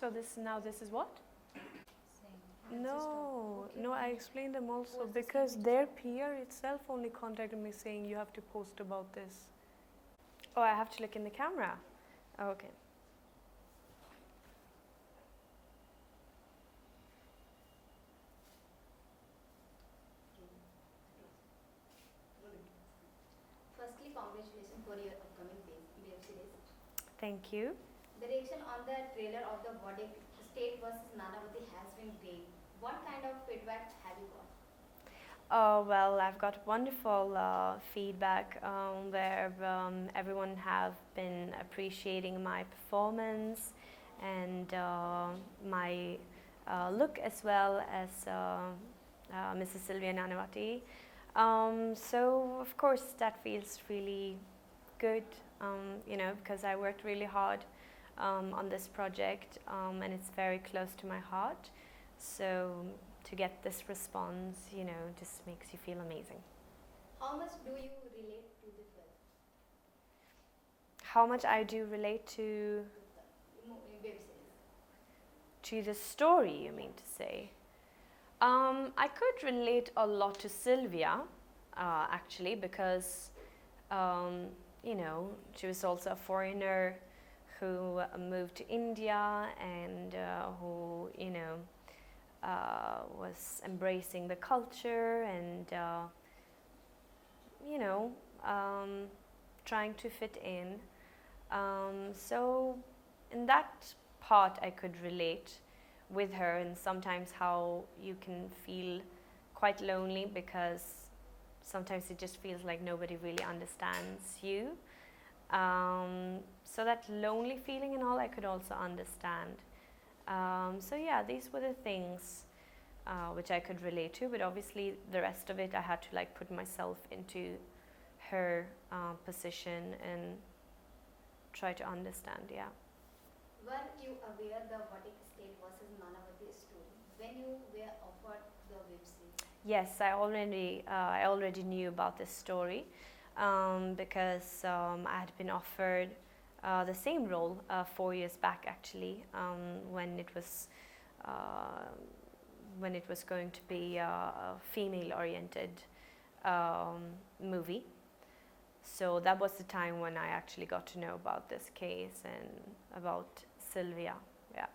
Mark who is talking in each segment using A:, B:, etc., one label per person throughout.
A: So this is what?
B: Saying.
A: No,
B: Okay,
A: no, I
B: fine.
A: explained them also
B: What's the
A: because
B: same
A: their
B: mistake?
A: peer itself only contacted me saying you have to post about this. Oh, I have to look in the camera. Okay.
B: Firstly, congratulations for your upcoming web series.
A: Thank you.
B: The reaction on the trailer of the verdict, State versus Nanavati, has been great. What kind of feedback have you got?
A: Oh, well, I've got wonderful feedback where everyone have been appreciating my performance and my look as well as Mrs. Sylvia Nanavati. So of course that feels really good, because I worked really hard on this project and it's very close to my heart. So to get this response, just makes you feel amazing.
B: How much do you relate to the film,
A: How much I do relate to
B: web series?
A: the story, you mean to say? I could relate a lot to Sylvia, actually, because she was also a foreigner who moved to India and who was embracing the culture and trying to fit in. So in that part I could relate with her, and sometimes how you can feel quite lonely because sometimes it just feels like nobody really understands you. So that lonely feeling and all I could also understand. So yeah, these were the things which I could relate to, but obviously the rest of it I had to put myself into her position and try to understand, yeah.
B: Were you aware the verdict, State versus Nanavati story when you were offered the web series?
A: Yes, I already knew about this story because I had been offered the same role 4 years back, actually, when it was going to be a female-oriented movie. So that was the time when I actually got to know about this case and about Sylvia. Yeah.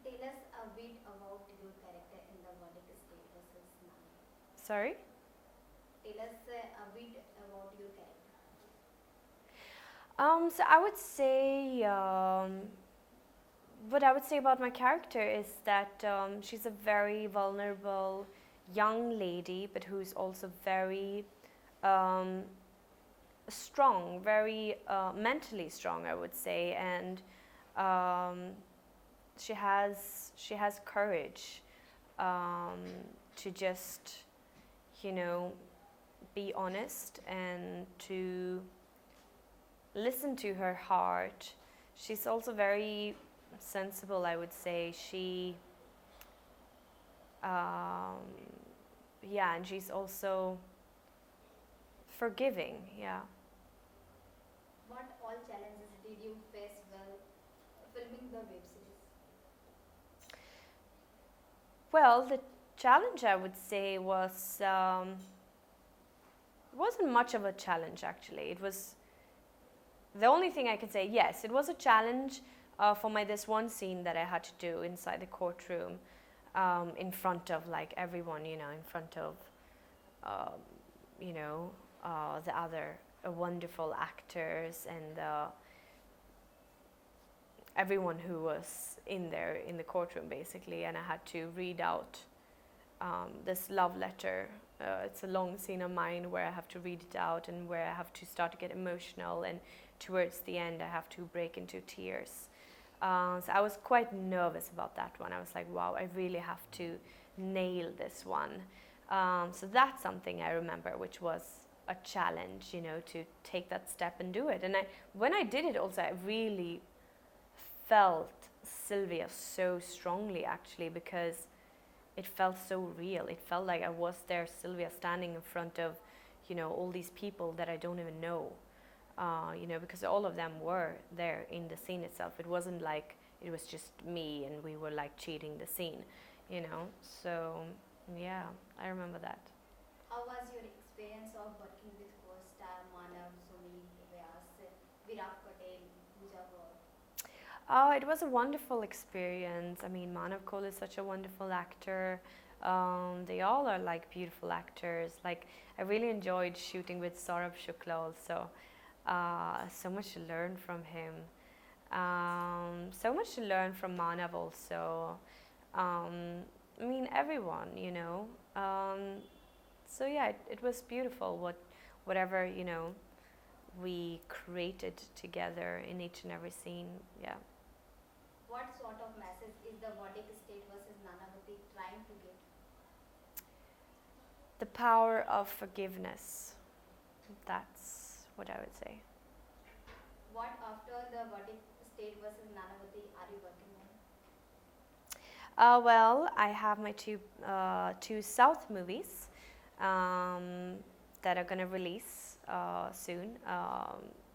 B: Tell us a bit about your character in the verdict, State versus Nanavati.
A: Sorry?
B: Tell us a bit about your character.
A: So I would say, what I would say about my character is that she's a very vulnerable young lady, but who's also very strong, very mentally strong, I would say, and she has courage to just, be honest and to listen to her heart. She's also very sensible, I would say. She, and she's also forgiving, yeah.
B: What all challenges did you face while filming the web series?
A: Well, the challenge, I would say, was wasn't much of a challenge, actually. It was the only thing I can say. Yes, it was a challenge for this one scene that I had to do inside the courtroom, in front of everyone, in front of the other wonderful actors and everyone who was in there in the courtroom, basically, and I had to read out this love letter. It's a long scene of mine where I have to read it out and where I have to start to get emotional, and towards the end I have to break into tears. So I was quite nervous about that one. I was like, wow, I really have to nail this one. So that's something I remember, which was a challenge, to take that step and do it. And when I did it also, I really felt Sylvia so strongly, actually, because it felt so real. It felt like I was there, Sylvia, standing in front of, all these people that I don't even know, because all of them were there in the scene itself. It wasn't like, it was just me, and we were like cheating the scene, you know. So yeah, I remember that.
B: How was your experience of working with co-star Manav, Sumi, Vyas, Virat Patel, Pooja Gaur?
A: Oh, it was a wonderful experience. I mean, Manav Kol is such a wonderful actor. They all are like beautiful actors. Like, I really enjoyed shooting with Saurabh Shukla also. So much to learn from him. So much to learn from Manav also. I mean, everyone, you know. So yeah, it was beautiful. Whatever, you know, we created together in each and every scene. Yeah.
B: What sort of message is the Vedic state versus Nanavati trying to give?
A: The power of forgiveness. That's what I would say.
B: What after the Vedic state versus Nanavati are you working on?
A: Well, I have my two South movies that are going to release soon.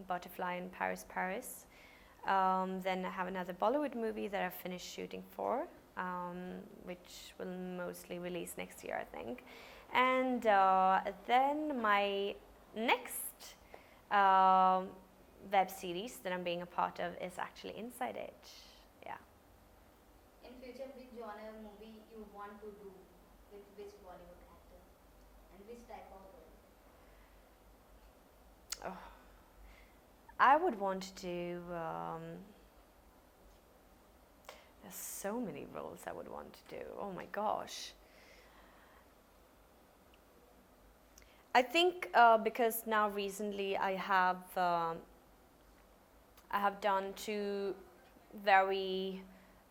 A: Butterfly and Paris, Paris. Then I have another Bollywood movie that I've finished shooting for, which will mostly release next year, I think. And then my next web series that I'm being a part of is actually Inside Edge. Yeah.
B: In future, which genre movie you want to do with which Bollywood actor and which type of role?
A: Oh, I would want to do. There's so many roles I would want to do. Oh my gosh. I think because now recently I have done two very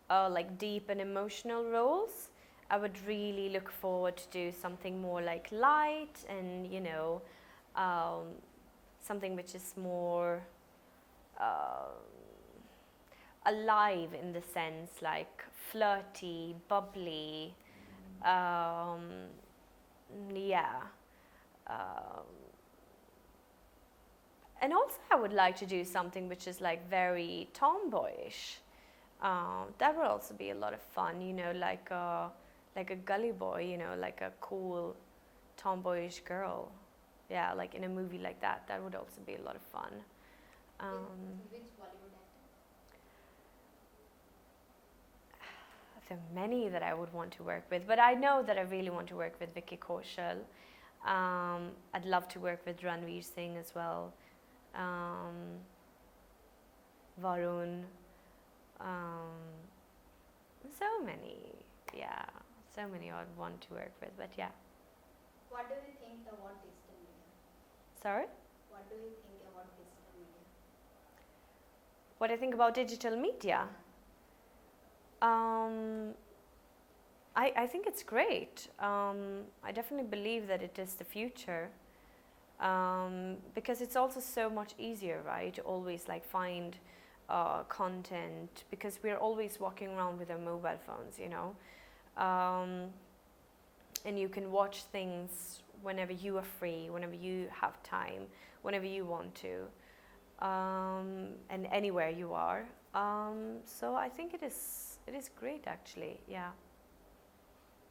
A: like deep and emotional roles. I would really look forward to do something more like light and, you know, something which is more alive in the sense, like flirty, bubbly, yeah. And also I would like to do something which is like very tomboyish. That would also be a lot of fun, you know, like a gully boy, you know, like a cool tomboyish girl. Yeah, like in a movie like that. That would also be a lot of fun.
B: Which Bollywood actor?
A: There are many that I would want to work with, but I know that I really want to work with Vicky Kaushal. I'd love to work with Ranveer Singh as well. Varun. So many, yeah, so many I'd want to work with, but yeah.
B: What do you think about digital media?
A: Sorry?
B: What do you think about digital media?
A: What I think about digital media? I think it's great. I definitely believe that it is the future, because it's also so much easier, right? To always like find content, because we're always walking around with our mobile phones, you know, and you can watch things whenever you are free, whenever you have time, whenever you want to, and anywhere you are. So I think it is great actually, yeah.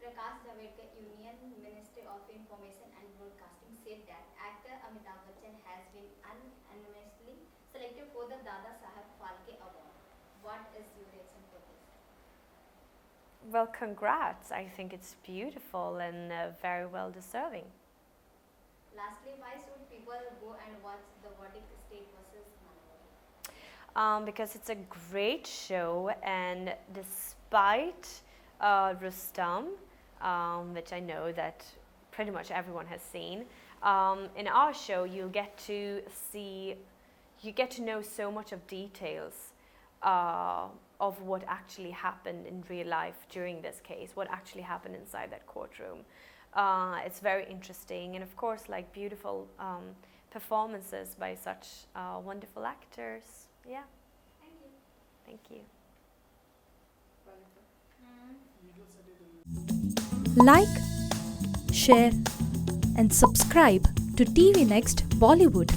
B: Prakash Javadekar, Union Ministry of Information and Broadcasting, said that actor Amitabh Bachchan has been unanimously selected for the Dada Saheb Phalke Award. What is your reaction for this?
A: Well, congrats. I think it's beautiful and very well deserving.
B: Lastly, why should people go and watch the Vedic State versus Nanavati?
A: Because it's a great show, and despite Rustam, which I know that pretty much everyone has seen, in our show you get to know so much of details of what actually happened in real life during this case, what actually happened inside that courtroom. It's very interesting, and of course, like beautiful performances by such wonderful actors. Yeah.
B: Thank you.
A: Thank you.
C: Like, share and subscribe to TV Next Bollywood.